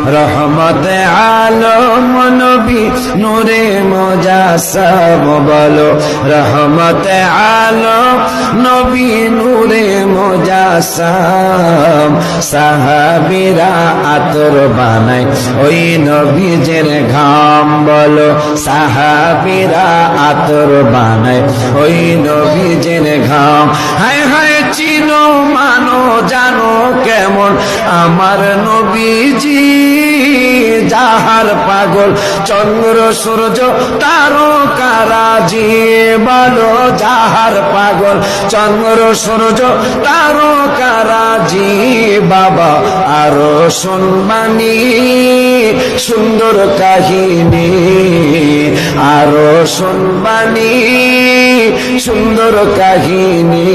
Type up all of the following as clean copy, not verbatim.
রহমতে আলম নবী নূরে মুজাসসাম বলো রহমতে আলম নবী নূরে মুজাসসাম সাহাবীরা আতর বানায় ওই নবীজের ঘাম বলো সাহাবীরা আতর বানায় ওই নবীজের ঘাম হায় হায় চিনো মানো জানো কেমন আমার নবীজি যাহার পাগল চন্দ্র সূর্য তারকারাজি বলো যাহার পাগল চন্দ্র সূর্য তারকারাজি বাবা আরো শুনবানি সুন্দর কাহিনী আরো শুনবানি সুন্দর কাহিনী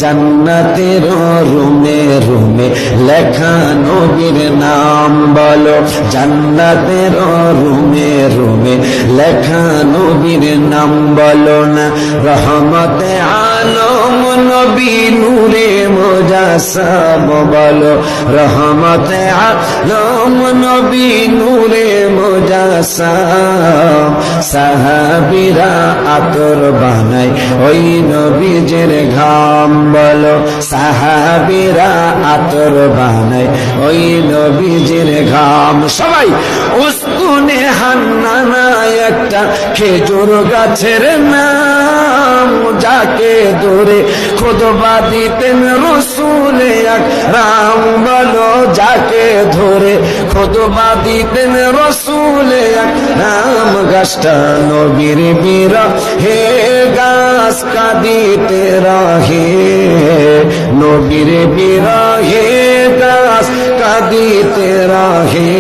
জান্নাতের রুমে রুমে লেখা নবীর নাম বলো জান্নাতের রুমে রুমে লেখা নবীর নাম বলো না রহমতে আলম নবী নূরে মুজাসসাম বলো রহমতে আলম নবী নূরে মুজাসসাম সাহাবীরা আতর বানায় ওই নবীজের ঘাম বলো সাহাবীরা আতর বানায় ওই নবীজের ঘাম সবাই উস্কুনে হান্নানা একটা খেজুর গাছের নাম যাকে ধরে খুতবা দিতেন রাসূল আকরাম বলো যাকে ধরে খুতবা দিতেন রাসূল আকরাম গাছটা নবীর বিরহে গাছ কাঁদিতে রহে নবীর বিরহে গাছ কাঁদিতে রহে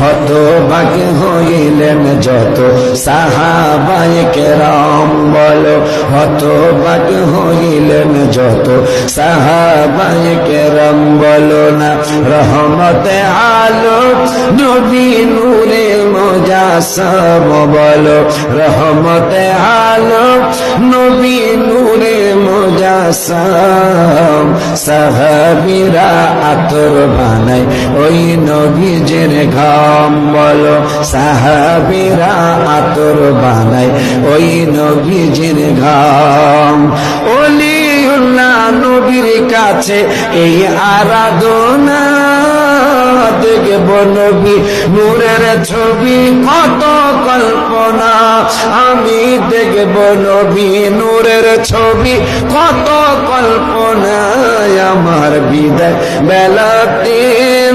হতভাগ্য হইলেন যত সাহাবায়ে কেরাম বলো হতভাগ্য হইলেন যত সাহাবায়ে কেরাম বলো না রহমতে আলম নবী নূরে মুজাসসাম বলো রহমতে আলম নবী নূরে মুজাসসাম সাহাবীরা আতর বানায় ওই নবীজের ঘাম বলো সাহাবীরা আতর বানায় ওই নবীজের ঘাম ওলিউল্লাহ নবীর কাছে এই আরাধনা দেখব নবী নূরের ছবি কত কল্পনা আমি দেখব নবী নূরের ছবি কত কল্পনা আমার বিদায় বেলাতে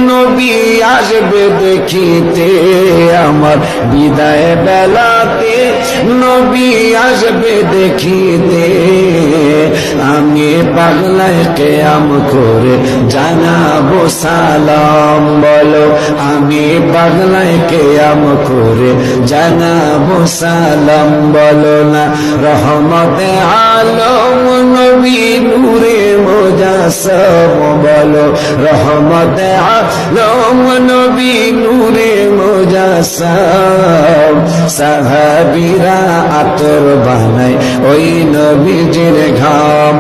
নবী আসবে দেখিতে আমার বিদায় বেলাতে নবী আসবে দেখিতে আমি পাগলায় কিয়াম করে জানাবো সালাম বলো আমি পাগলায় কিয়াম করে জানাবো সালাম বলো না রহমতে আলম নবী নূরে মুজাসসাম বলো রহমতে আলম নবী নূরে মুজাসসাম সাহাবীরা আতর বানায় ওই নবীজের ঘাম